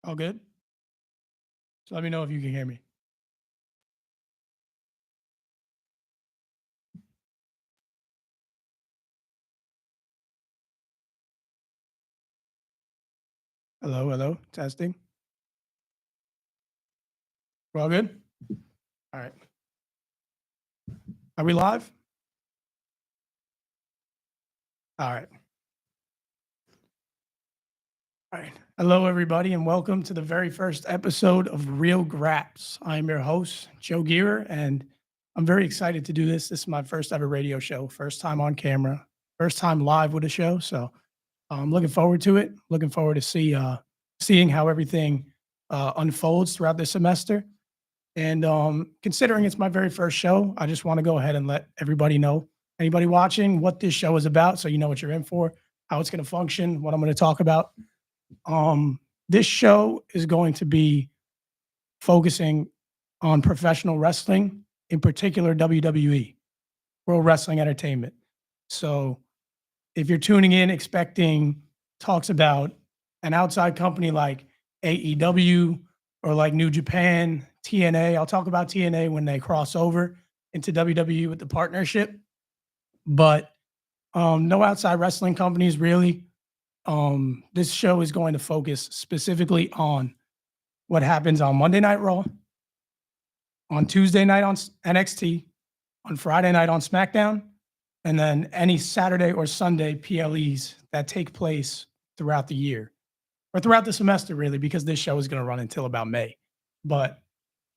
All good? So let me know if you can hear me. Hello, hello. Testing. We're all good? All right. Are we live? All right. All right. Hello, everybody, and welcome to the very first episode of Real Graps. I'm your host, Joe Gierer, and I'm very excited to do this. This is my first ever radio show, first time on camera, first time live with a show. So I'm looking forward to it. Looking forward to seeing how everything unfolds throughout this semester. And considering it's my very first show, I just want to go ahead and let everybody know, anybody watching, what this show is about, so you know what you're in for, how it's going to function, what I'm going to talk about. This show is going to be focusing on professional wrestling, in particular WWE, World Wrestling Entertainment. So if you're tuning in expecting talks about an outside company like AEW or like New Japan, TNA, I'll talk about TNA when they cross over into WWE with the partnership, but no outside wrestling companies really. This show is going to focus specifically on what happens on Monday Night Raw, on Tuesday night on NXT, on Friday night on SmackDown, and then any Saturday or Sunday PLEs that take place throughout the year or throughout the semester, really, because this show is going to run until about May. But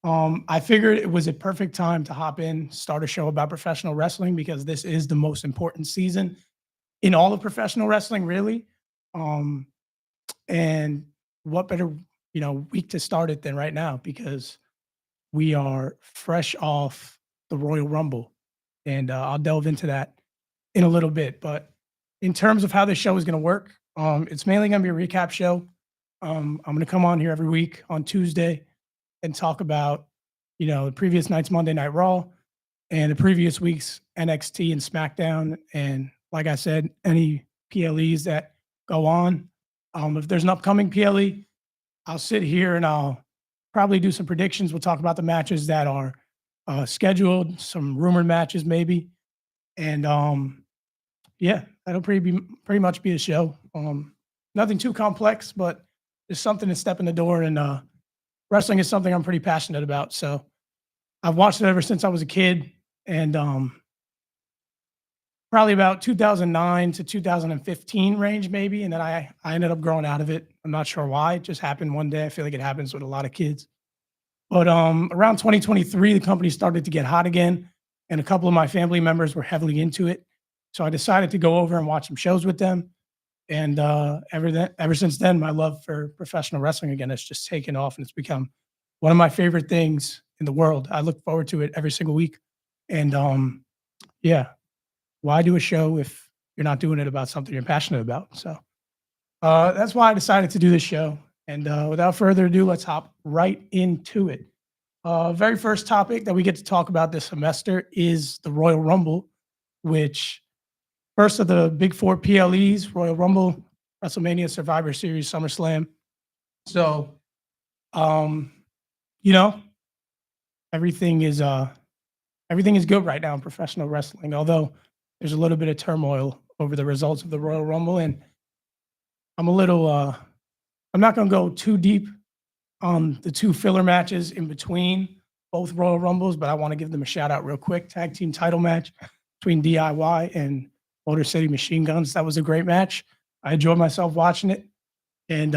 I figured it was a perfect time to hop in, start a show about professional wrestling because this is the most important season in all of professional wrestling, really. Um, and what better, week to start it than right now because we are fresh off the Royal Rumble, and I'll delve into that in a little bit. But in terms of how this show is going to work, it's mainly going to be a recap show. I'm going to come on here every week on Tuesday and talk about, the previous night's Monday Night Raw and the previous week's NXT and SmackDown. And like I said, any PLEs that go on. If there's an upcoming PLE, I'll sit here and I'll probably do some predictions. We'll talk about the matches that are scheduled, some rumored matches maybe, and yeah, that'll pretty much be the show. Nothing too complex, but just something to step in the door. And wrestling is something I'm pretty passionate about. So I've watched it ever since I was a kid, and probably about 2009 to 2015 range, maybe. And then I ended up growing out of it. I'm not sure why. It just happened one day. I feel like it happens with a lot of kids. But around 2023, the company started to get hot again, and a couple of my family members were heavily into it. So I decided to go over and watch some shows with them. And ever since then, my love for professional wrestling again has just taken off, and it's become one of my favorite things in the world. I look forward to it every single week. And yeah, why do a show if you're not doing it about something you're passionate about? So that's why I decided to do this show. And without further ado, let's hop right into it. Very first topic that we get to talk about this semester is the Royal Rumble, which first of the big four PLEs, Royal Rumble, WrestleMania, Survivor Series, SummerSlam. So, um, you know, everything is everything is good right now in professional wrestling. Although there's a little bit of turmoil over the results of the Royal Rumble, and I'm a little. I'm not going to go too deep on the two filler matches in between both Royal Rumbles, but I want to give them a shout out real quick. Tag team title match between DIY and Motor City Machine Guns. That was a great match. I enjoyed myself watching it. And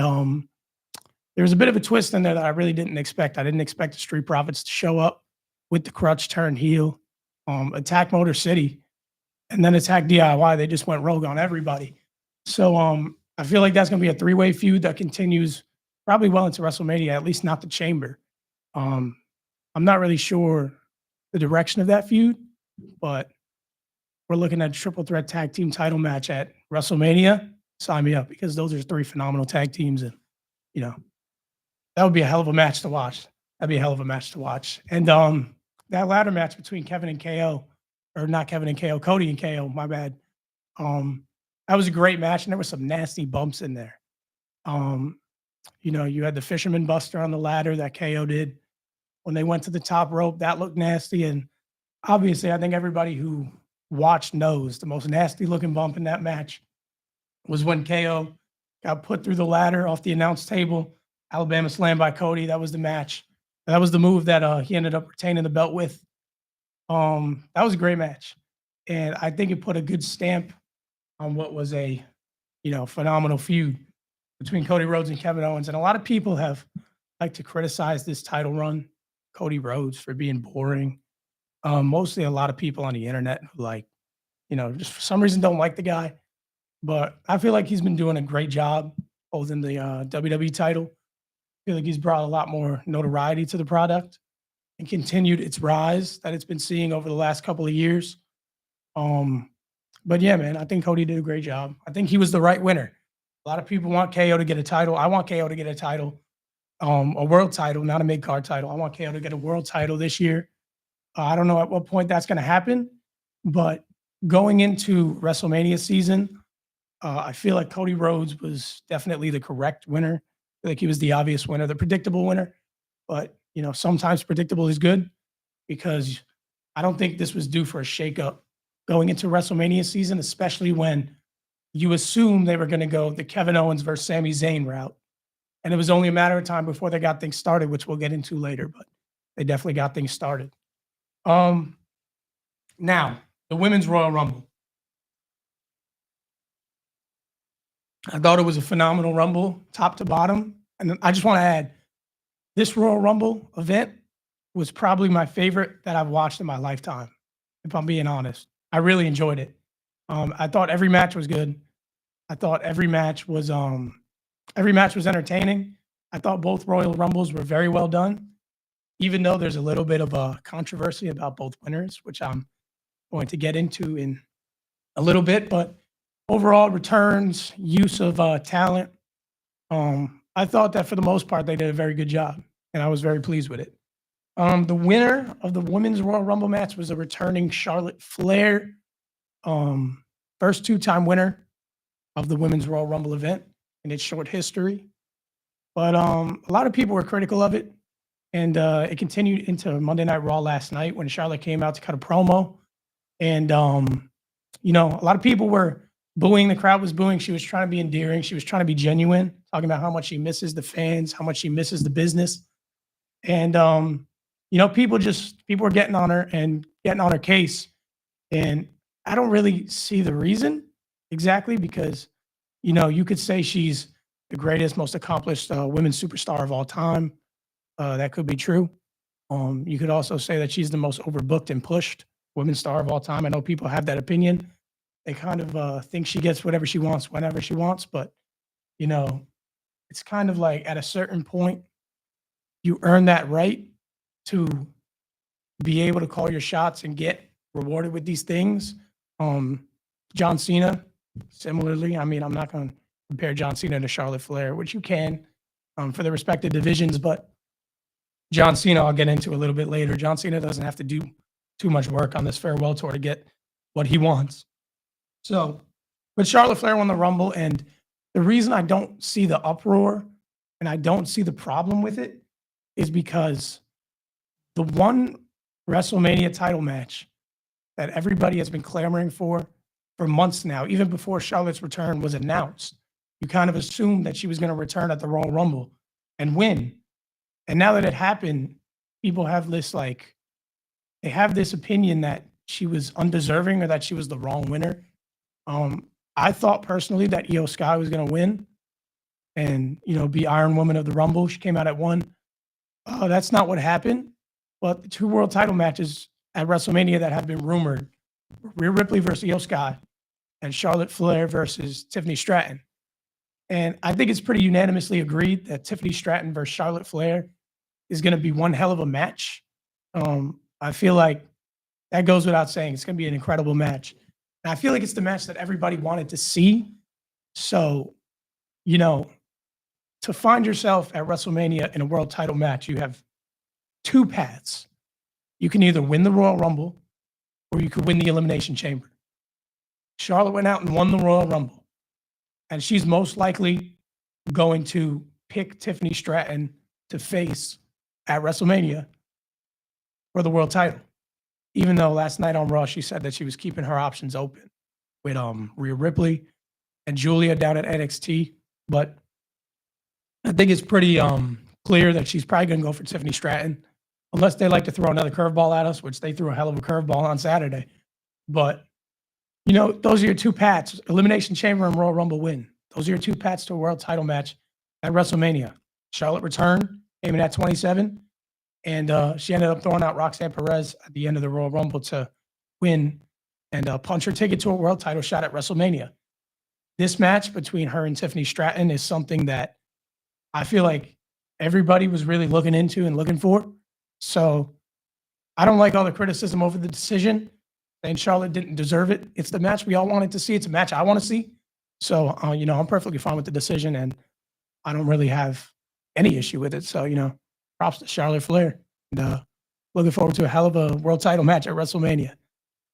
there was a bit of a twist in there that I really didn't expect. I didn't expect the Street Profits to show up with the crutch, turn heel, attack Motor City, and then attack DIY. They just went rogue on everybody. So I feel like that's going to be a three-way feud that continues probably well into WrestleMania, at least not the Chamber. I'm not really sure the direction of that feud, but we're looking at a triple threat tag team title match at WrestleMania. Sign me up because those are three phenomenal tag teams, and you know that would be a hell of a match to watch. That'd be a hell of a match to watch. And that ladder match between Kevin and KO, or not Kevin and KO, Cody and KO, my bad. That was a great match, and there were some nasty bumps in there. Um, You had the fisherman buster on the ladder that KO did. When they went to the top rope, that looked nasty. And obviously, I think everybody who watched knows the most nasty looking bump in that match was when KO got put through the ladder off the announce table. Alabama slam by Cody. That was the match. That was the move that he ended up retaining the belt with. That was a great match. And I think it put a good stamp on what was a, phenomenal feud between Cody Rhodes and Kevin Owens. And a lot of people have liked to criticize this title run, Cody Rhodes, for being boring. Mostly a lot of people on the internet who just for some reason don't like the guy. But I feel like he's been doing a great job holding the WWE title. I feel like he's brought a lot more notoriety to the product and continued its rise that it's been seeing over the last couple of years. But yeah, man, I think Cody did a great job. I think he was the right winner. A lot of people want KO to get a title. I want KO to get a title, a world title, not a mid-card title. I want KO to get a world title this year. I don't know at what point that's going to happen, but going into WrestleMania season, I feel like Cody Rhodes was definitely the correct winner. I feel like he was the obvious winner, the predictable winner. But, sometimes predictable is good because I don't think this was due for a shakeup going into WrestleMania season, especially when you assume they were going to go the Kevin Owens versus Sami Zayn route. And it was only a matter of time before they got things started, which we'll get into later, but they definitely got things started. Now, the Women's Royal Rumble. I thought it was a phenomenal Rumble, top to bottom. And I just want to add, this Royal Rumble event was probably my favorite that I've watched in my lifetime, if I'm being honest. I really enjoyed it. I thought every match was good. I thought every match was entertaining. I thought both Royal Rumbles were very well done, even though there's a little bit of a controversy about both winners, which I'm going to get into in a little bit. But overall, returns, use of talent, I thought that for the most part, they did a very good job, and I was very pleased with it. The winner of the Women's Royal Rumble match was a returning Charlotte Flair, first two-time winner of the Women's Royal Rumble event in its short history. But a lot of people were critical of it, and it continued into Monday Night Raw last night when Charlotte came out to cut a promo. And, a lot of people were booing. The crowd was booing. She was trying to be endearing. She was trying to be genuine, talking about how much she misses the fans, how much she misses the business. And, people were getting on her and getting on her case. And I don't really see the reason exactly because, you could say she's the greatest, most accomplished women's superstar of all time. That could be true. You could also say that she's the most overbooked and pushed women's star of all time. I know people have that opinion. They kind of think she gets whatever she wants, whenever she wants. But, it's kind of like at a certain point, you earn that right to be able to call your shots and get rewarded with these things. John Cena, similarly, I mean, I'm not going to compare John Cena to Charlotte Flair, which you can for the respective divisions, but John Cena, I'll get into a little bit later. John Cena doesn't have to do too much work on this farewell tour to get what he wants. So, but Charlotte Flair won the Rumble, and the reason I don't see the uproar and I don't see the problem with it is because the one WrestleMania title match that everybody has been clamoring for months now, even before Charlotte's return was announced, you kind of assumed that she was going to return at the Royal Rumble and win. And now that it happened, people have this they have this opinion that she was undeserving or that she was the wrong winner. I thought personally that Io Sky was going to win and, be Iron Woman of the Rumble. She came out at 1. That's not what happened. But the 2 world title matches at WrestleMania that have been rumored were Rhea Ripley versus Io Sky and Charlotte Flair versus Tiffany Stratton. And I think it's pretty unanimously agreed that Tiffany Stratton versus Charlotte Flair is going to be one hell of a match. I feel like that goes without saying. It's going to be an incredible match. And I feel like it's the match that everybody wanted to see. So, to find yourself at WrestleMania in a world title match, you have 2 paths. You can either win the Royal Rumble or you could win the Elimination Chamber. Charlotte went out and won the Royal Rumble. And she's most likely going to pick Tiffany Stratton to face at WrestleMania for the world title. Even though last night on Raw, she said that she was keeping her options open with Rhea Ripley and Julia down at NXT. But I think it's pretty clear that she's probably going to go for Tiffany Stratton, unless they like to throw another curveball at us, which they threw a hell of a curveball on Saturday. But, you know, those are your two paths, Elimination Chamber and Royal Rumble win. Those are your two paths to a world title match at WrestleMania. Charlotte returned, came in at 27, and she ended up throwing out Roxanne Perez at the end of the Royal Rumble to win and punch her ticket to a world title shot at WrestleMania. This match between her and Tiffany Stratton is something that I feel like everybody was really looking into and looking for. So I don't like all the criticism over the decision, saying Charlotte didn't deserve it. It's the match we all wanted to see. It's a match I want to see. So, you know, I'm perfectly fine with the decision, and I don't really have any issue with it. So, you know, props to Charlotte Flair. And looking forward to a hell of a world title match at WrestleMania.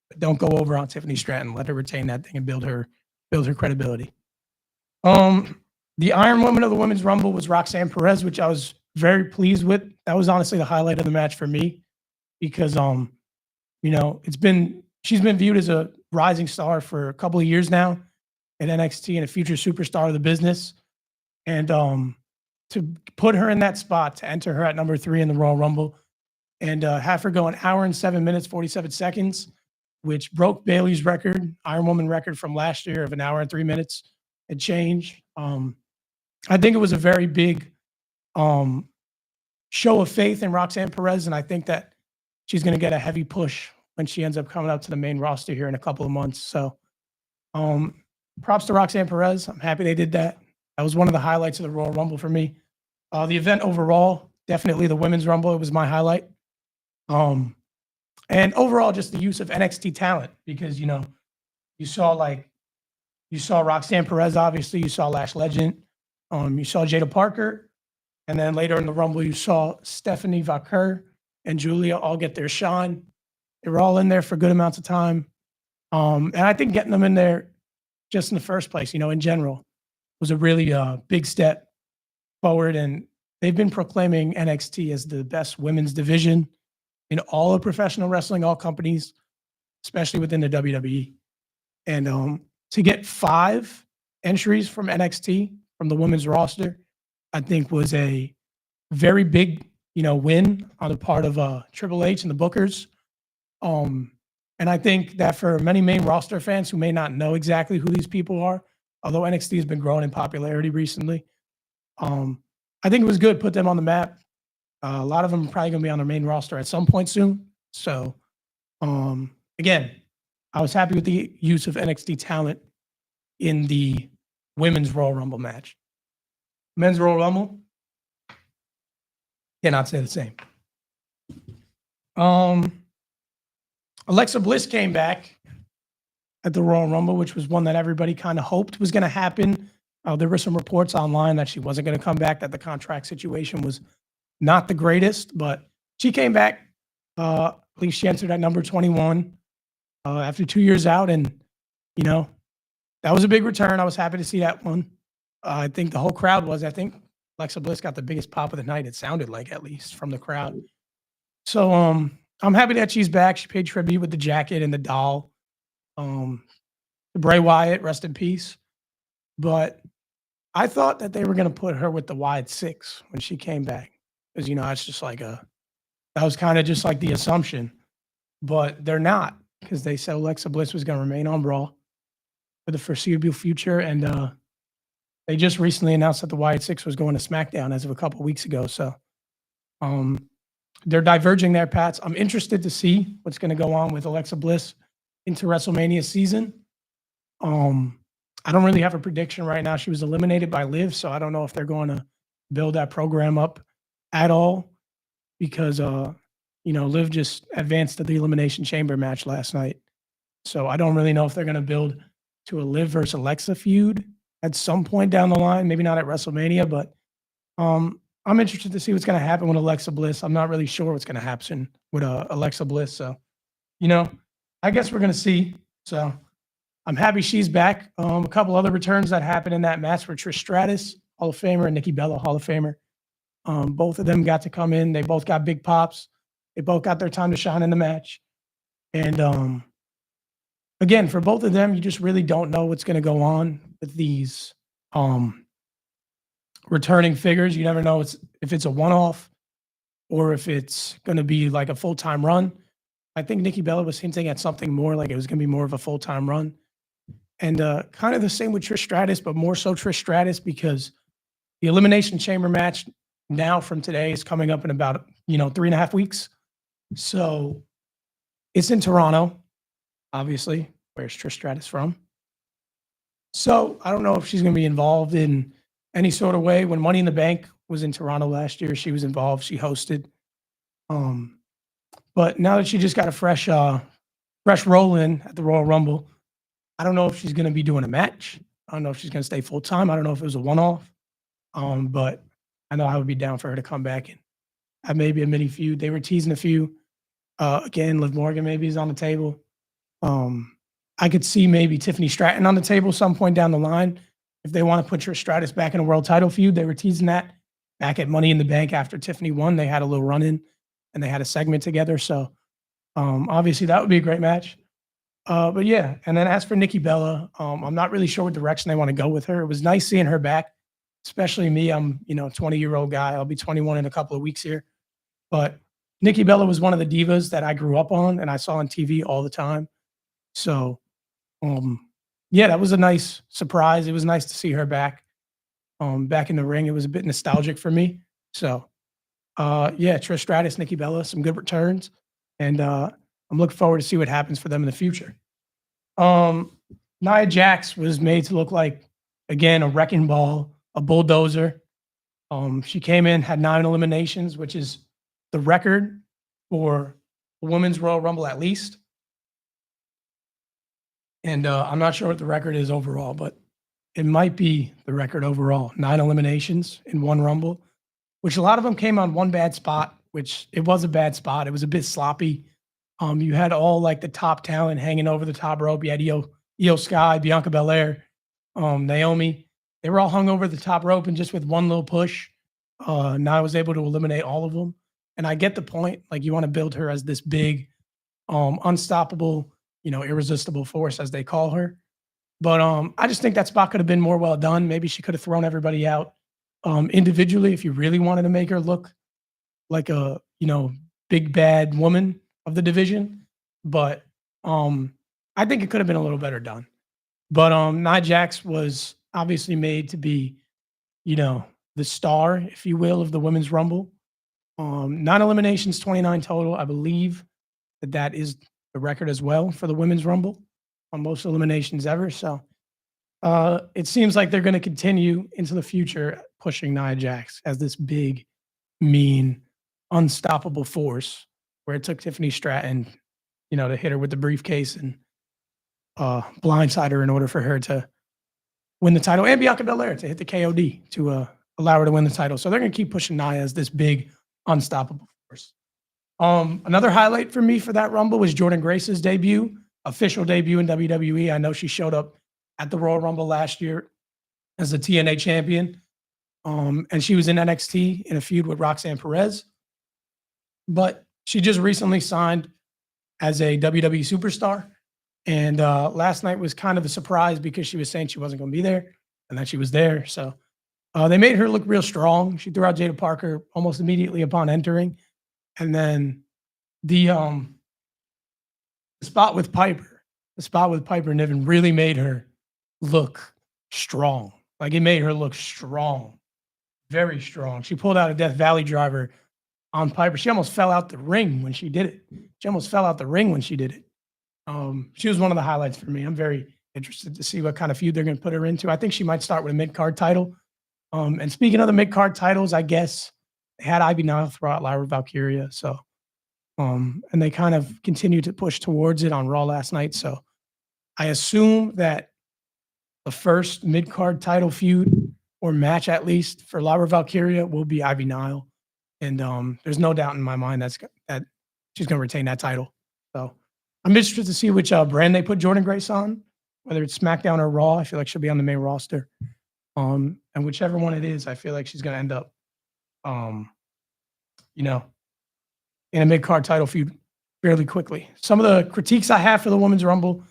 But don't go over on Tiffany Stratton. Let her retain that thing and build her credibility. The Iron Woman of the Women's Rumble was Roxanne Perez, which I was very pleased with. That was honestly the highlight of the match for me because, you know, she's been viewed as a rising star for a couple of years now at NXT and a future superstar of the business. And to put her in that spot, to enter her at number 3 in the Royal Rumble and have her go an hour and 7 minutes, 47 seconds, which broke Bayley's record, Iron Woman record from last year of an hour and 3 minutes and change. I think it was a very big show of faith in Roxanne Perez, and I think that she's going to get a heavy push when she ends up coming up to the main roster here in a couple of months. So props to Roxanne Perez. I'm happy they did that. That was one of the highlights of the Royal Rumble for me. The event overall, definitely the Women's Rumble, it was my highlight. And overall, just the use of NXT talent because, you know, you saw Roxanne Perez, obviously. You saw Lash Legend. You saw Jada Parker. And then later in the Rumble, you saw Stephanie Vaquer and Julia all get their shine. They were all in there for good amounts of time. And I think getting them in there just in the first place, you know, in general, was a really big step forward. And they've been proclaiming NXT as the best women's division in all of professional wrestling, all companies, especially within the WWE. And to get 5 entries from NXT from the women's roster, I think was a very big, you know, win on the part of Triple H and the Bookers. And I think that for many main roster fans who may not know exactly who these people are, although NXT has been growing in popularity recently, I think it was good, put them on the map. A lot of them are probably going to be on their main roster at some point soon. So, again, I was happy with the use of NXT talent in the women's Royal Rumble match. Men's Royal Rumble, cannot say the same. Alexa Bliss came back at the Royal Rumble, which was one that everybody kind of hoped was going to happen. There were some reports online that she wasn't going to come back, that the contract situation was not the greatest, but she came back. At least she entered at number 21 after 2 years out. And, you know, that was a big return. I was happy to see that one. I think the whole crowd was. I think Alexa Bliss got the biggest pop of the night, it sounded like, at least from the crowd. So I'm happy that she's back. She paid tribute with the jacket and the doll. Bray Wyatt, rest in peace. But I thought that they were going to put her with the Wyatt 6 when she came back. Because, you know, it's just like that was kind of just like the assumption. But they're not, because they said Alexa Bliss was going to remain on Raw for the foreseeable future. And they just recently announced that the Wyatt 6 was going to SmackDown as of a couple of weeks ago. So they're diverging their paths. I'm interested to see what's going to go on with Alexa Bliss into WrestleMania season. I don't really have a prediction right now. She was eliminated by Liv, so I don't know if they're going to build that program up at all because, you know, Liv just advanced to the Elimination Chamber match last night. So I don't really know if they're going to build to a Liv versus Alexa feud at some point down the line, maybe not at WrestleMania, but I'm interested to see what's going to happen with Alexa Bliss. I'm not really sure what's going to happen with Alexa Bliss. So, you know, I guess we're going to see. So I'm happy she's back. A couple other returns that happened in that match were Trish Stratus Hall of Famer, and Nikki Bella, Hall of Famer. Both of them got to come in. They both got big pops. They both got their time to shine in the match. And again, for both of them, you just really don't know what's going to go on with these returning figures. You never know if it's a one-off or if it's going to be like a full-time run. I think Nikki Bella was hinting at something more like it was going to be more of a full-time run. And kind of the same with Trish Stratus, but more so Trish Stratus because the Elimination Chamber match now from today is coming up in about, 3.5 weeks. So it's in Toronto, obviously. Where's Trish Stratus from? So I don't know if she's going to be involved in any sort of way. When Money in the Bank was in Toronto last year, she was involved. She hosted. But now that she just got a fresh roll in at the Royal Rumble, I don't know if she's going to be doing a match. I don't know if she's going to stay full time. I don't know if it was a one-off. But I know I would be down for her to come back and have maybe a mini feud. They were teasing a few. Again, Liv Morgan maybe is on the table. I could see maybe Tiffany Stratton on the table some point down the line. If they want to put Trish Stratus back in a world title feud, they were teasing that back at Money in the Bank after Tiffany won. They had a little run-in and they had a segment together. So obviously that would be a great match. But yeah, and then as for Nikki Bella, I'm not really sure what direction they want to go with her. It was nice seeing her back, especially me. I'm, 20-year-old guy. I'll be 21 in a couple of weeks here. But Nikki Bella was one of the divas that I grew up on and I saw on TV all the time. So, yeah, that was a nice surprise. It was nice to see her back in the ring. It was a bit nostalgic for me. So, yeah, Trish Stratus, Nikki Bella, some good returns. And I'm looking forward to see what happens for them in the future. Nia Jax was made to look like, again, a wrecking ball, a bulldozer. She came in, had 9 eliminations, which is the record for the Women's Royal Rumble at least. And I'm not sure what the record is overall, but it might be the record overall. 9 eliminations in one Rumble, which a lot of them came on one bad spot, which it was a bad spot. It was a bit sloppy. You had all like the top talent hanging over the top rope. You had Io Sky, Bianca Belair, Naomi. They were all hung over the top rope, and just with one little push, Nia was able to eliminate all of them. And I get the point. Like, you want to build her as this big, unstoppable, irresistible force, as they call her. But I just think that spot could have been more well done. Maybe she could have thrown everybody out individually if you really wanted to make her look like a, big bad woman of the division. But I think it could have been a little better done. But Nia Jax was obviously made to be, the star, if you will, of the Women's Rumble. 9 eliminations, 29 total. I believe that is the record as well for the Women's Rumble on most eliminations ever. So it seems like they're going to continue into the future pushing Nia Jax as this big, mean, unstoppable force, where it took Tiffany Stratton, to hit her with the briefcase and blindside her in order for her to win the title, and Bianca Belair to hit the KOD to allow her to win the title. So they're going to keep pushing Nia as this big, unstoppable force. Another highlight for me for that Rumble was Jordynne Grace's debut, official debut in WWE. I know she showed up at the Royal Rumble last year as the TNA champion. And she was in NXT in a feud with Roxanne Perez. But she just recently signed as a WWE superstar. And last night was kind of a surprise because she was saying she wasn't going to be there, and then she was there. So they made her look real strong. She threw out Jada Parker almost immediately upon entering. And then the spot with Piper Niven really made her look strong. Like, it made her look strong, very strong. She pulled out a Death Valley driver on Piper. She almost fell out the ring when she did it. She was one of the highlights for me. I'm very interested to see what kind of feud they're going to put her into. I think she might start with a mid-card title. And speaking of the mid-card titles, I guess they had Ivy Nile throw out Lyra Valkyria. So, and they kind of continue to push towards it on Raw last night. So I assume that the first mid-card title feud or match, at least for Lyra Valkyria, will be Ivy Nile. And there's no doubt in my mind that she's going to retain that title. So I'm interested to see which brand they put Jordynne Grace on, whether it's SmackDown or Raw. I feel like she'll be on the main roster. And whichever one it is, I feel like she's gonna end up, um, you know, in a mid-card title feud fairly quickly. Some of the critiques I have for the Women's Rumble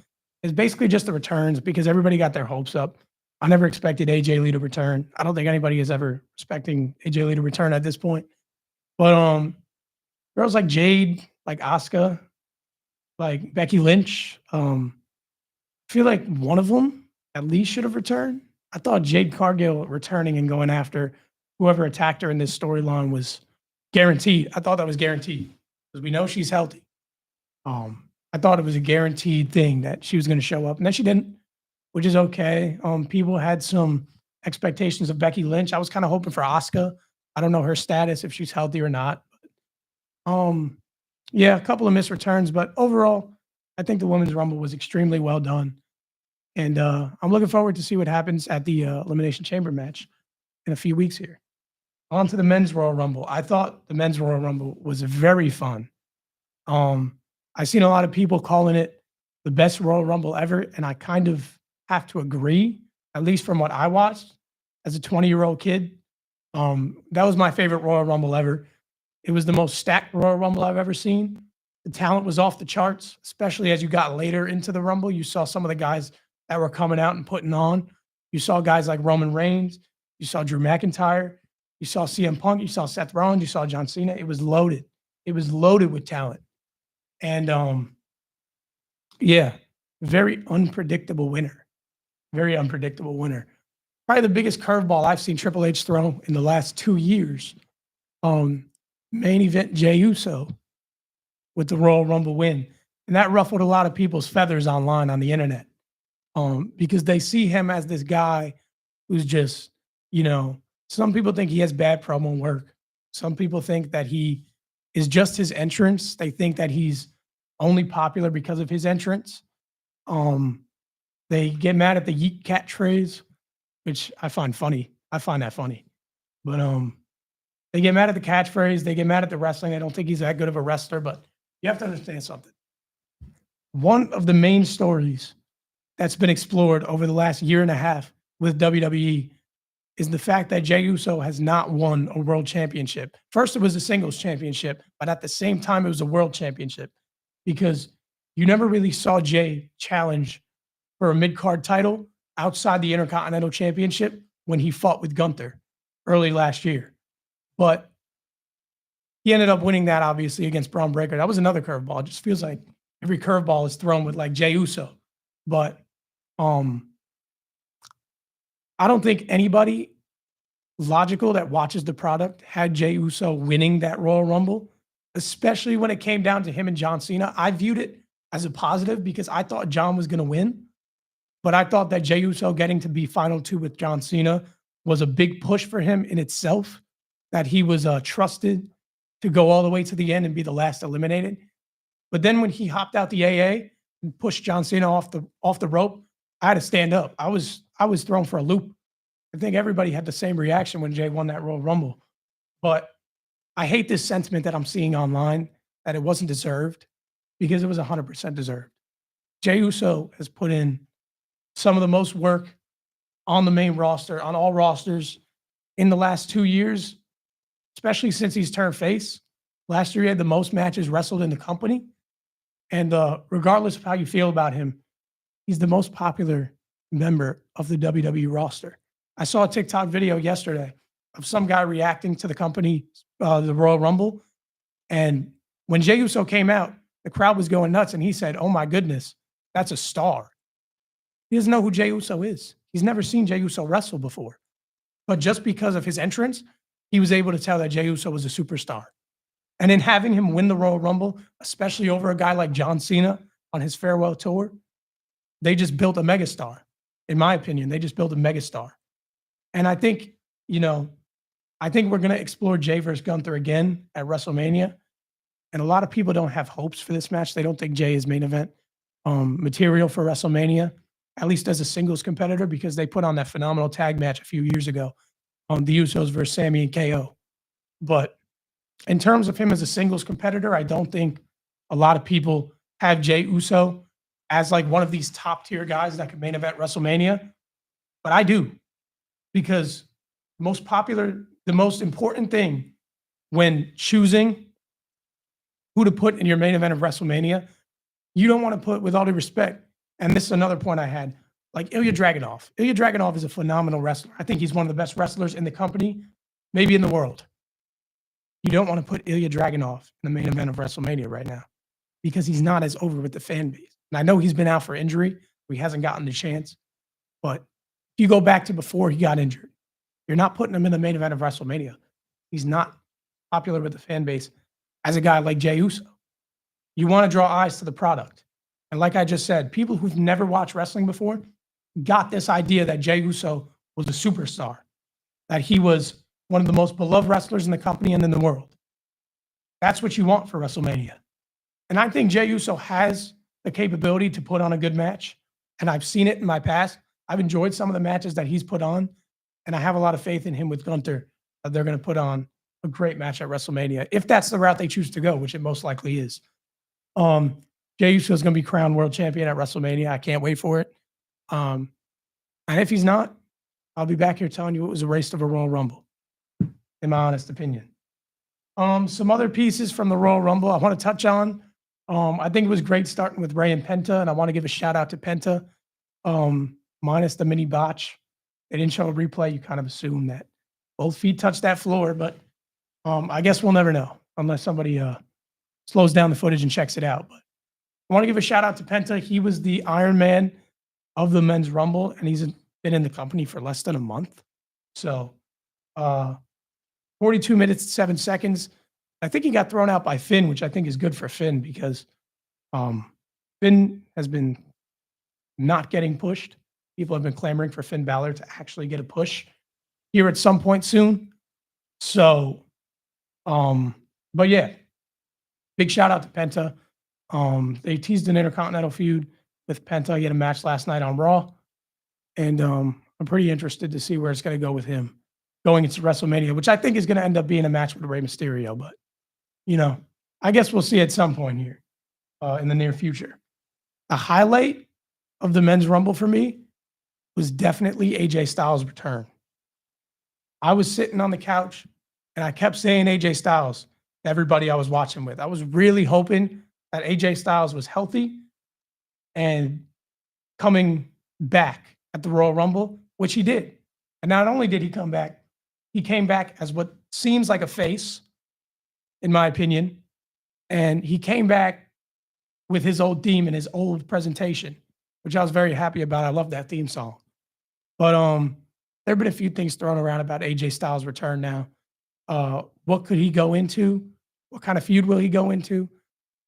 is basically just the returns because everybody got their hopes up. I never expected AJ Lee to return. I don't think anybody is ever expecting AJ Lee to return at this point. But girls like Jade, like Asuka, like Becky Lynch, I feel like one of them at least should have returned. I thought Jade Cargill returning and going after whoever attacked her in this storyline was guaranteed. I thought that was guaranteed because we know she's healthy. I thought it was a guaranteed thing that she was going to show up, and then she didn't, which is okay. People had some expectations of Becky Lynch. I was kind of hoping for Asuka. I don't know her status if she's healthy or not. Yeah, a couple of missed returns, but overall, I think the Women's Rumble was extremely well done. And I'm looking forward to see what happens at the Elimination Chamber match in a few weeks here. On to the Men's Royal Rumble. I thought the Men's Royal Rumble was very fun. I've seen a lot of people calling it the best Royal Rumble ever, and I kind of have to agree, at least from what I watched as a 20-year-old kid. That was my favorite Royal Rumble ever. It was the most stacked Royal Rumble I've ever seen. The talent was off the charts, especially as you got later into the Rumble. You saw some of the guys that were coming out and putting on. You saw guys like Roman Reigns. You saw Drew McIntyre. You saw CM Punk. You saw Seth Rollins. You saw John Cena. It was loaded. It was loaded with talent. And yeah, very unpredictable winner. Very unpredictable winner. Probably the biggest curveball I've seen Triple H throw in the last 2 years. Main event Jey Uso with the Royal Rumble win. And that ruffled a lot of people's feathers online on the internet. Because they see him as this guy who's just, some people think he has bad promo work. Some people think that he is just his entrance. They think that he's only popular because of his entrance. They get mad at the Yeet catchphrase, which I find funny. I find that funny. But they get mad at the catchphrase. They get mad at the wrestling. They don't think he's that good of a wrestler. But you have to understand something. One of the main stories that's been explored over the last year and a half with WWE is the fact that Jey Uso has not won a world championship. First, it was a singles championship, but at the same time, it was a world championship because you never really saw Jey challenge for a mid-card title outside the Intercontinental Championship when he fought with Gunther early last year. But he ended up winning that, obviously, against Braun Breaker. That was another curveball. It just feels like every curveball is thrown with, like, Jey Uso. But I don't think anybody logical that watches the product had Jey Uso winning that Royal Rumble, especially when it came down to him and John Cena. I viewed it as a positive because I thought John was going to win. But I thought that Jey Uso getting to be final two with John Cena was a big push for him in itself, that he was trusted to go all the way to the end and be the last eliminated. But then when he hopped out the AA and pushed John Cena off the rope, I had to stand up. I was thrown for a loop. I think everybody had the same reaction when Jey won that Royal Rumble. But I hate this sentiment that I'm seeing online that it wasn't deserved, because it was 100% deserved. Jey Uso has put in some of the most work on the main roster, on all rosters in the last 2 years, especially since he's turned face. Last year, he had the most matches wrestled in the company. And regardless of how you feel about him, he's the most popular member of the WWE roster. I saw a TikTok video yesterday of some guy reacting to the company, the Royal Rumble. And when Jey Uso came out, the crowd was going nuts. And he said, "Oh my goodness, that's a star." He doesn't know who Jey Uso is. He's never seen Jey Uso wrestle before. But just because of his entrance, he was able to tell that Jey Uso was a superstar. And in having him win the Royal Rumble, especially over a guy like John Cena on his farewell tour, they just built a megastar. In my opinion, they just built a megastar. And I think, we're going to explore Jey versus Gunther again at WrestleMania. And a lot of people don't have hopes for this match. They don't think Jey is main event material for WrestleMania, at least as a singles competitor, because they put on that phenomenal tag match a few years ago on the Usos versus Sammy and KO. But in terms of him as a singles competitor, I don't think a lot of people have Jey Uso as like one of these top tier guys that could main event WrestleMania. But I do. because the most important thing when choosing who to put in your main event of WrestleMania, you don't want to put, with all due respect, and this is another point I had, like Ilya Dragunov. Ilya Dragunov is a phenomenal wrestler. I think he's one of the best wrestlers in the company, maybe in the world. You don't want to put Ilya Dragunov in the main event of WrestleMania right now because he's not as over with the fan base. And I know he's been out for injury. He hasn't gotten the chance. But if you go back to before he got injured, you're not putting him in the main event of WrestleMania. He's not popular with the fan base as a guy like Jey Uso. You want to draw eyes to the product. And like I just said, people who've never watched wrestling before got this idea that Jey Uso was a superstar, that he was one of the most beloved wrestlers in the company and in the world. That's what you want for WrestleMania. And I think Jey Uso has the capability to put on a good match. And I've seen it in my past. I've enjoyed some of the matches that he's put on. And I have a lot of faith in him with Gunther that they're going to put on a great match at WrestleMania, if that's the route they choose to go, which it most likely is. Jey Uso is going to be crowned world champion at WrestleMania. I can't wait for it. And if he's not, I'll be back here telling you it was a waste of a Royal Rumble, in my honest opinion. Some other pieces from the Royal Rumble I want to touch on. I think it was great starting with Rey and Penta, and I want to give a shout out to Penta, minus the mini botch. They didn't show a replay. You kind of assume that both feet touched that floor, but I guess we'll never know unless somebody slows down the footage and checks it out. But I want to give a shout out to Penta. He was the Iron Man of the Men's Rumble, and he's been in the company for less than a month. So 42 minutes, 7 seconds. I think he got thrown out by Finn, which I think is good for Finn because Finn has been not getting pushed. People have been clamoring for Finn Balor to actually get a push here at some point soon. So, but yeah, big shout out to Penta. They teased an Intercontinental feud with Penta. He had a match last night on Raw. And I'm pretty interested to see where it's going to go with him going into WrestleMania, which I think is going to end up being a match with Rey Mysterio. But, you know, I guess we'll see at some point here in the near future. The highlight of the Men's Rumble for me was definitely AJ Styles' return. I was sitting on the couch and I kept saying AJ Styles to everybody I was watching with. I was really hoping that AJ Styles was healthy and coming back at the Royal Rumble, which he did. And not only did he come back, he came back as what seems like a face, in my opinion. And he came back with his old theme and his old presentation, which I was very happy about. I love that theme song. But there have been a few things thrown around about AJ Styles' return now. What could he go into? What kind of feud will he go into?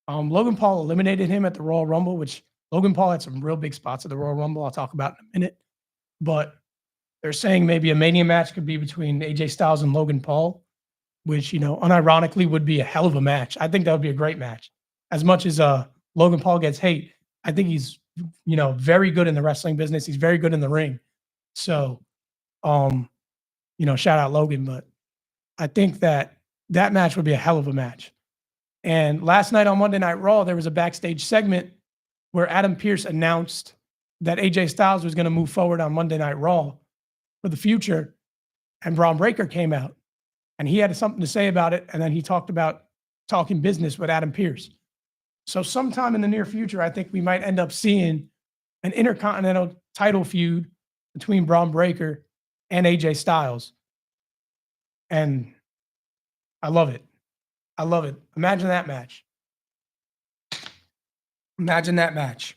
Logan Paul eliminated him at the Royal Rumble, which Logan Paul had some real big spots at the Royal Rumble I'll talk about in a minute. But they're saying maybe a Mania match could be between AJ Styles and Logan Paul, which, you know, unironically would be a hell of a match. I think that would be a great match. As much as Logan Paul gets hate, I think he's, you know, very good in the wrestling business. He's very good in the ring. So, you know, shout out Logan. But I think that that match would be a hell of a match. And last night on Monday Night Raw, there was a backstage segment where Adam Pearce announced that AJ Styles was going to move forward on Monday Night Raw for the future. And Braun Breaker came out and he had something to say about it. And then he talked about talking business with Adam Pearce. So sometime in the near future, I think we might end up seeing an Intercontinental title feud between Braun Breaker and AJ Styles. And I love it. I love it. Imagine that match. Imagine that match.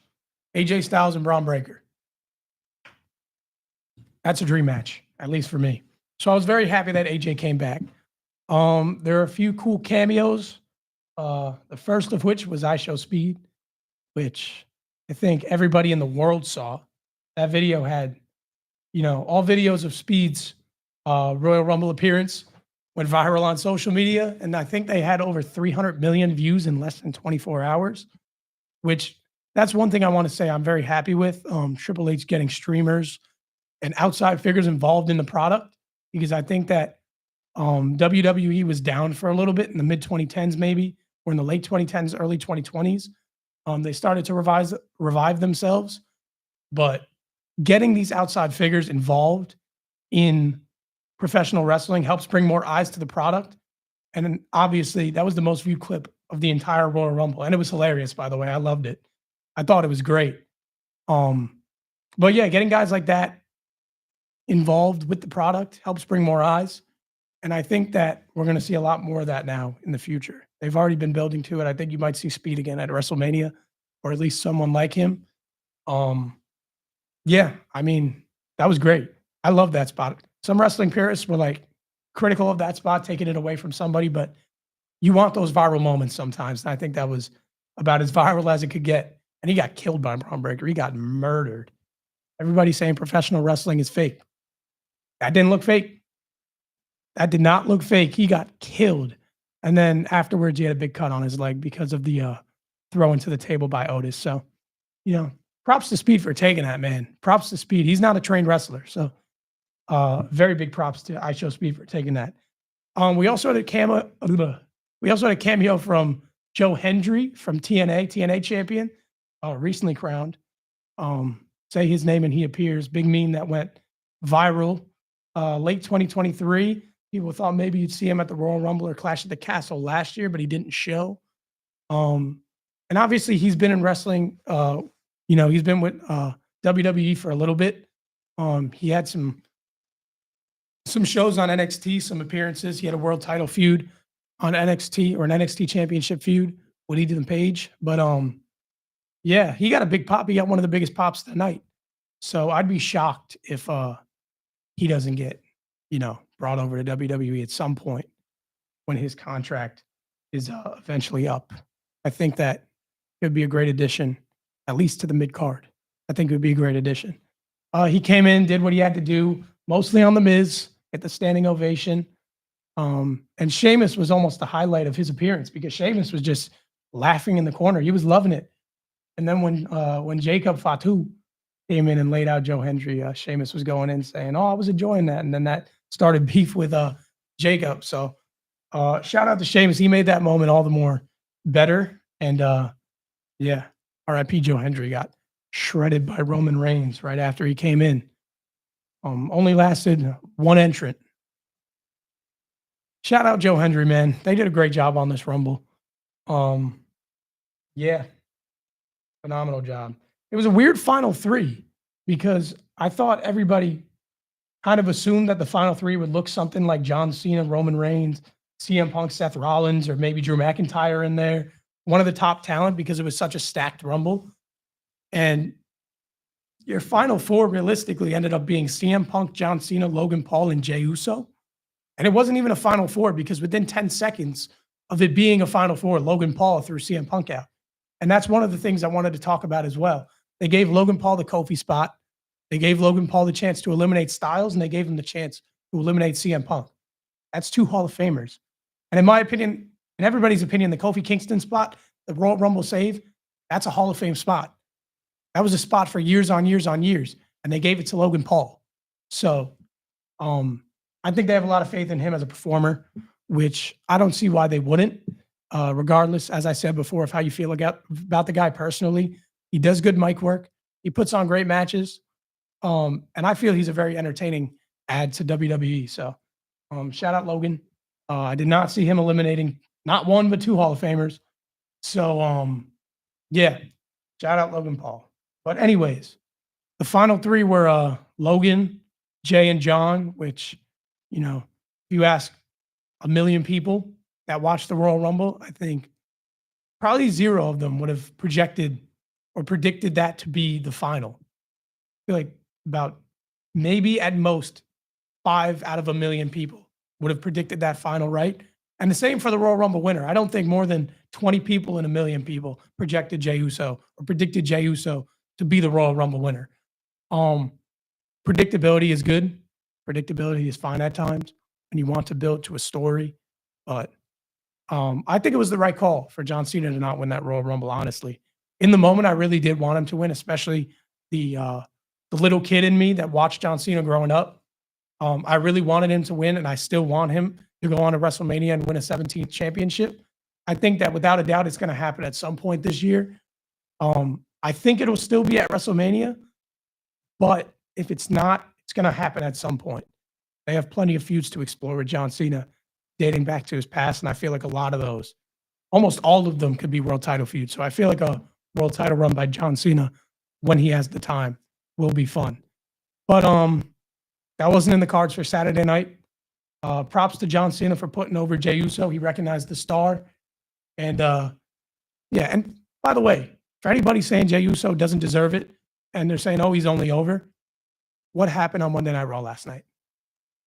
AJ Styles and Braun Breaker. That's a dream match, at least for me. So I was very happy that AJ came back. There are a few cool cameos. The first of which was I Show Speed, which I think everybody in the world saw. That video had, you know, all videos of Speed's Royal Rumble appearance went viral on social media, and I think they had over 300 million views in less than 24 hours, which that's one thing I want to say I'm very happy with. Triple H getting streamers and outside figures involved in the product, because I think that WWE was down for a little bit in the mid-2010s maybe, or in the late 2010s, early 2020s. They started to revive themselves, but getting these outside figures involved in professional wrestling, helps bring more eyes to the product. And then obviously that was the most viewed clip of the entire Royal Rumble. And it was hilarious, by the way. I loved it. I thought it was great. Um, but yeah, getting guys like that involved with the product helps bring more eyes. And I think that we're going to see a lot more of that now in the future. They've already been building to it. I think you might see Speed again at WrestleMania, or at least someone like him. Um, yeah, I mean, that was great. I love that spot. Some wrestling purists were like critical of that spot, taking it away from somebody, but you want those viral moments sometimes. And I think that was about as viral as it could get. And he got killed by Braun Breaker. He got murdered. Everybody's saying professional wrestling is fake. That didn't look fake. That did not look fake. He got killed. And then afterwards, he had a big cut on his leg because of the throw into the table by Otis. So, props to Speed for taking that, man. Props to Speed. He's not a trained wrestler. So, very big props to I Show Speed for taking that. We also had a cameo from Joe Hendry from TNA champion, recently crowned. Say his name and he appears. Big meme that went viral late 2023. People thought maybe you'd see him at the Royal Rumble or Clash at the Castle last year, but he didn't show. And obviously he's been in wrestling. He's been with WWE for a little bit. He had some shows on NXT, some appearances. He had a world title feud on NXT, or an NXT championship feud with Ethan Page. But yeah, he got a big pop. He got one of the biggest pops tonight. So I'd be shocked if he doesn't get, brought over to WWE at some point when his contract is eventually up. I think that it would be a great addition, at least to the mid card. I think it would be a great addition. He came in, did what he had to do, mostly on The Miz, get the standing ovation. And Sheamus was almost the highlight of his appearance because Sheamus was just laughing in the corner. He was loving it. And then when Jacob Fatu came in and laid out Joe Hendry, Sheamus was going in saying, "Oh, I was enjoying that." And then that started beef with Jacob. So shout out to Sheamus. He made that moment all the more better. And yeah, RIP Joe Hendry got shredded by Roman Reigns right after he came in. Only lasted one entrant. Shout out Joe Hendry, man. They did a great job on this Rumble. Yeah, phenomenal job. It was a weird final three because I thought everybody kind of assumed that the final three would look something like John Cena, Roman Reigns, CM Punk, Seth Rollins, or maybe Drew McIntyre in there. One of the top talent because it was such a stacked Rumble. And your final four realistically ended up being CM Punk, John Cena, Logan Paul, and Jey Uso. And it wasn't even a final four because within 10 seconds of it being a final four, Logan Paul threw CM Punk out. And that's one of the things I wanted to talk about as well. They gave Logan Paul the Kofi spot. They gave Logan Paul the chance to eliminate Styles, and they gave him the chance to eliminate CM Punk. That's two Hall of Famers. And in my opinion, in everybody's opinion, the Kofi Kingston spot, the Royal Rumble save, that's a Hall of Fame spot. That was a spot for years on years on years, and they gave it to Logan Paul. So I think they have a lot of faith in him as a performer, which I don't see why they wouldn't, regardless, as I said before, of how you feel about the guy personally. He does good mic work. He puts on great matches. And I feel he's a very entertaining add to WWE. So shout out Logan. I did not see him eliminating not one, but two Hall of Famers. So yeah, shout out Logan Paul. But anyways, the final three were Logan, Jay, and John, which, if you ask 1 million people that watched the Royal Rumble, I think probably zero of them would have projected or predicted that to be the final. I feel like about maybe at most 5 out of 1 million people would have predicted that final, right? And the same for the Royal Rumble winner. I don't think more than 20 people in 1 million people projected Jey Uso or predicted Jey Uso to be the Royal Rumble winner. Predictability is good. Predictability is fine at times when you want to build to a story. But I think it was the right call for John Cena to not win that Royal Rumble, honestly. In the moment, I really did want him to win, especially the little kid in me that watched John Cena growing up. I really wanted him to win, and I still want him to go on to WrestleMania and win a 17th championship. I think that without a doubt, it's going to happen at some point this year. I think it'll still be at WrestleMania, but if it's not, it's going to happen at some point. They have plenty of feuds to explore with John Cena dating back to his past, and I feel like a lot of those, almost all of them could be world title feuds. So I feel like a world title run by John Cena when he has the time will be fun. But that wasn't in the cards for Saturday night. Props to John Cena for putting over Jey Uso. He recognized the star. And yeah, and by the way, for anybody saying Jey Uso doesn't deserve it, and they're saying, oh, he's only over, what happened on Monday Night Raw last night?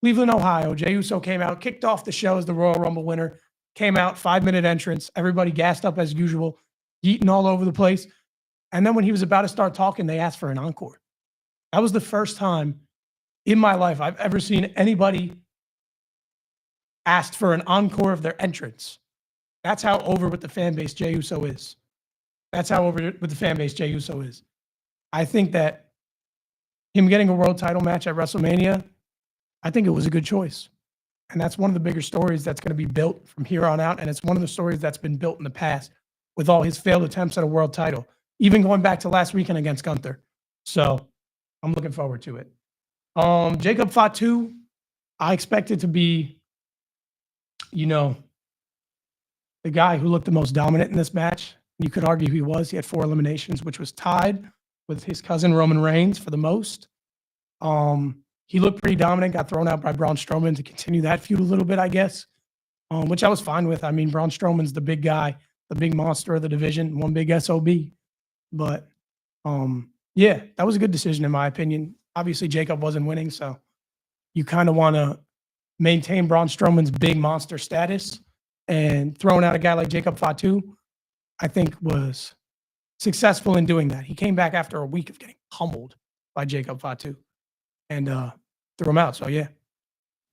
Cleveland, Ohio, Jey Uso came out, kicked off the show as the Royal Rumble winner, came out, 5-minute entrance, everybody gassed up as usual, eating all over the place. And then when he was about to start talking, they asked for an encore. That was the first time in my life I've ever seen anybody asked for an encore of their entrance. That's how over with the fan base Jey Uso is. That's how over with the fan base Jey Uso is. I think that him getting a world title match at WrestleMania, I think it was a good choice. And that's one of the bigger stories that's going to be built from here on out. And it's one of the stories that's been built in the past with all his failed attempts at a world title, even going back to last weekend against Gunther. So I'm looking forward to it. Jacob Fatu, I expected to be, the guy who looked the most dominant in this match. You could argue he was. He had 4 eliminations, which was tied with his cousin Roman Reigns for the most. He looked pretty dominant, got thrown out by Braun Strowman to continue that feud a little bit, I guess, which I was fine with. I mean, Braun Strowman's the big guy, the big monster of the division, one big SOB. But, yeah, that was a good decision in my opinion. Obviously, Jacob wasn't winning, so you kind of want to maintain Braun Strowman's big monster status, and throwing out a guy like Jacob Fatu, I think was successful in doing that. He came back after a week of getting pummeled by Jacob Fatu and threw him out. So, yeah,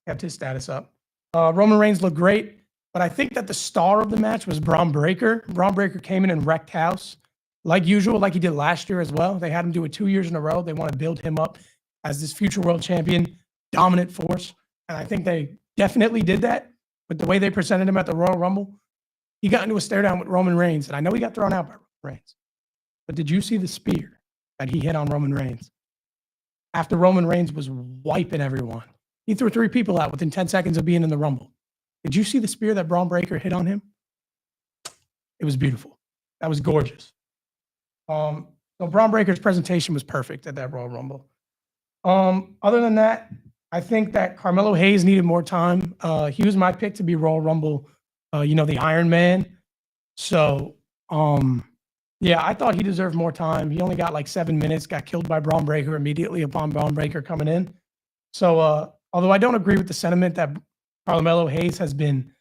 kept his status up. Roman Reigns looked great, but I think that the star of the match was Braun Breaker. Braun Breaker came in and wrecked house like usual, like he did last year as well. They had him do it 2 years in a row. They want to build him up as this future world champion, dominant force. And I think they definitely did that with the way they presented him at the Royal Rumble. He got into a stare down with Roman Reigns, and I know he got thrown out by Roman Reigns. But did you see the spear that he hit on Roman Reigns? After Roman Reigns was wiping everyone, he threw 3 people out within 10 seconds of being in the Rumble. Did you see the spear that Braun Breaker hit on him? It was beautiful. That was gorgeous. So Braun Breaker's presentation was perfect at that Royal Rumble. Other than that, I think that Carmelo Hayes needed more time. He was my pick to be Royal Rumble, the Iron Man. So, yeah, I thought he deserved more time. He only got like 7 minutes, got killed by Braun Breaker immediately upon Braun Breaker coming in. So, although I don't agree with the sentiment that Carmelo Hayes has been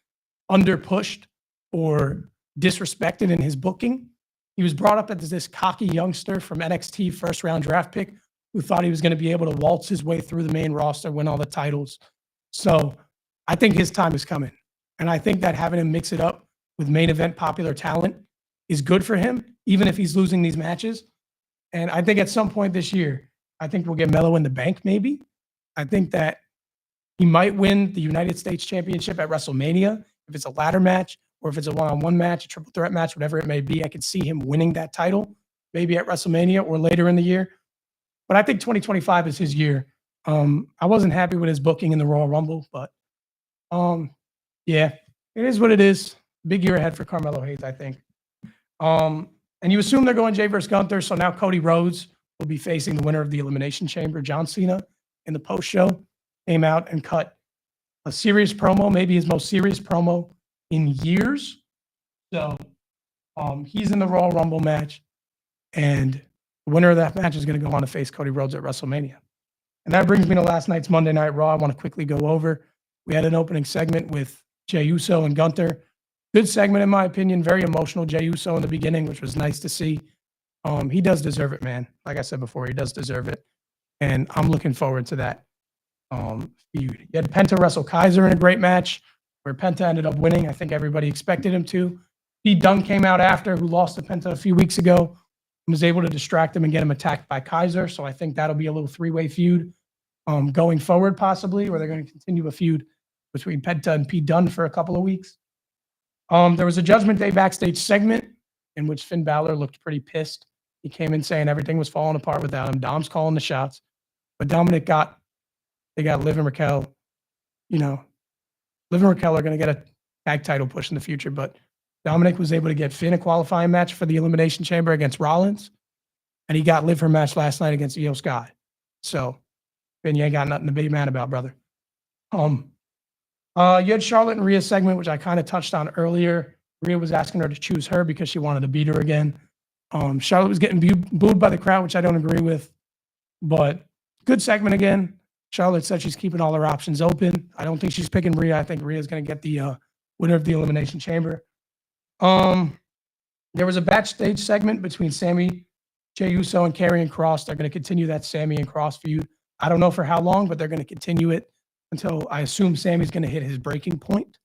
underpushed or disrespected in his booking, he was brought up as this cocky youngster from NXT first-round draft pick who thought he was going to be able to waltz his way through the main roster, win all the titles. So I think his time is coming. And I think that having him mix it up with main event popular talent is good for him, even if he's losing these matches. And I think at some point this year, I think we'll get Melo in the bank maybe. I think that he might win the United States Championship at WrestleMania if it's a ladder match or if it's a one-on-one match, a triple threat match, whatever it may be. I could see him winning that title maybe at WrestleMania or later in the year. But I think 2025 is his year. I wasn't happy with his booking in the Royal Rumble, but yeah, it is what it is. Big year ahead for Carmelo Hayes, I think. And you assume they're going Jey versus Gunther, so now Cody Rhodes will be facing the winner of the Elimination Chamber, John Cena, in the post-show. Came out and cut a serious promo, maybe his most serious promo in years. So he's in the Royal Rumble match, and the winner of that match is going to go on to face Cody Rhodes at WrestleMania. And that brings me to last night's Monday Night Raw. I want to quickly go over. We had an opening segment with Jey Uso and Gunther. Good segment, in my opinion. Very emotional Jey Uso in the beginning, which was nice to see. He does deserve it, man. Like I said before, he does deserve it. And I'm looking forward to that feud. You had Penta wrestle Kaiser in a great match where Penta ended up winning. I think everybody expected him to. Pete Dunne came out after, who lost to Penta a few weeks ago, and was able to distract him and get him attacked by Kaiser. So I think that'll be a little 3-way feud going forward, possibly, where they're going to continue a feud between Penta and Pete Dunne for a couple of weeks. There was a Judgment Day backstage segment in which Finn Balor looked pretty pissed. He came in saying everything was falling apart without him. Dom's calling the shots. But they got Liv and Raquel you know, Liv and Raquel are going to get a tag title push in the future, but Dominic was able to get Finn a qualifying match for the Elimination Chamber against Rollins, and he got Liv her match last night against Io Sky. So, Finn, you ain't got nothing to be mad about, brother. You had Charlotte and Rhea's segment, which I kind of touched on earlier. Rhea was asking her to choose her because she wanted to beat her again. Charlotte was getting booed by the crowd, which I don't agree with, but good segment again. Charlotte said she's keeping all her options open. I don't think she's picking Rhea. I think Rhea's going to get the winner of the Elimination Chamber. There was a backstage segment between Sammy, Jey Uso, and Karrion Kross. They're going to continue that Sammy and Kross feud. I don't know for how long, but they're going to continue it until I assume Sammy's going to hit his breaking point.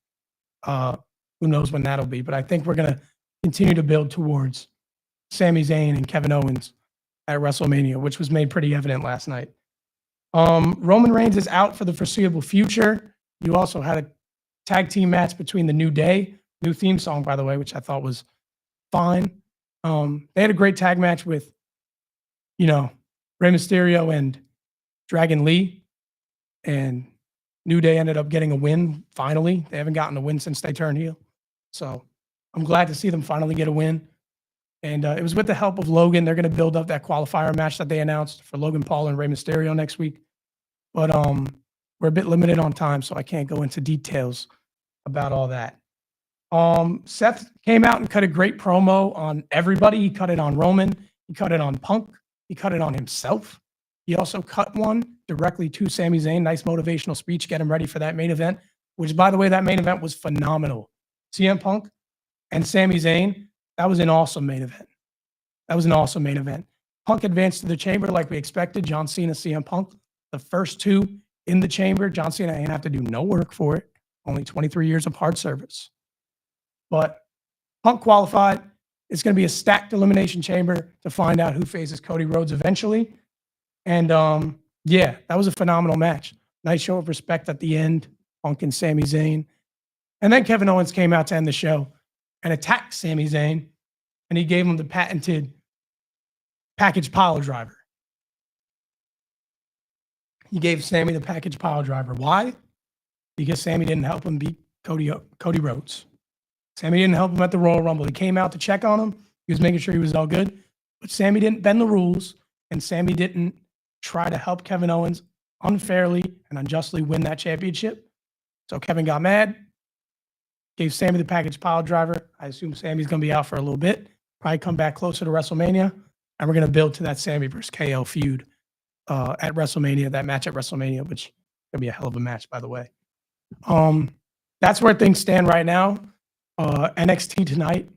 Who knows when that'll be, but I think we're going to continue to build towards Sami Zayn and Kevin Owens at WrestleMania, which was made pretty evident last night. Roman Reigns is out for the foreseeable future. You also had a tag team match between the New Day, new theme song, by the way, which I thought was fine. They had a great tag match with, Rey Mysterio and Dragon Lee, and New Day ended up getting a win, finally. They haven't gotten a win since they turned heel. So I'm glad to see them finally get a win. And it was with the help of Logan. They're going to build up that qualifier match that they announced for Logan Paul and Rey Mysterio next week. But we're a bit limited on time, so I can't go into details about all that. Seth came out and cut a great promo on everybody. He cut it on Roman. He cut it on Punk. He cut it on himself. He also cut one directly to Sami Zayn. Nice motivational speech, get him ready for that main event, which, by the way, that main event was phenomenal. CM Punk and Sami Zayn, that was an awesome main event. Punk advanced to the chamber like we expected. John Cena, CM Punk, the first two in the chamber. John Cena ain't have to do no work for it. Only 23 years of hard service. But Punk qualified. It's going to be a stacked elimination chamber to find out who faces Cody Rhodes eventually. And that was a phenomenal match. Nice show of respect at the end, Punk and Sami Zayn. And then Kevin Owens came out to end the show and attacked Sami Zayn, and he gave him the patented package pile driver. He gave Sami the package pile driver. Why? Because Sami didn't help him beat Cody Rhodes. Sami didn't help him at the Royal Rumble. He came out to check on him. He was making sure he was all good. But Sami didn't bend the rules, and Sami didn't try to help Kevin Owens unfairly and unjustly win that championship. So Kevin got mad, gave Sami the package pile driver. I assume Sami's going to be out for a little bit, probably come back closer to WrestleMania, and we're going to build to that Sami versus KO feud at WrestleMania, that match at WrestleMania, which is going to be a hell of a match, by the way. That's where things stand right now. NXT tonight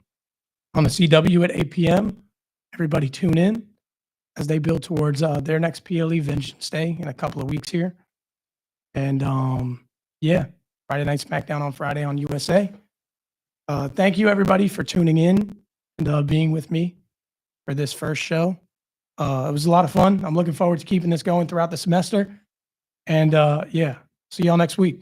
on the CW at 8 p.m. Everybody tune in as they build towards their next PLE Vengeance Day in a couple of weeks here. And Friday Night SmackDown on Friday on USA. Thank you, everybody, for tuning in and being with me for this first show. It was a lot of fun. I'm looking forward to keeping this going throughout the semester. And see y'all next week.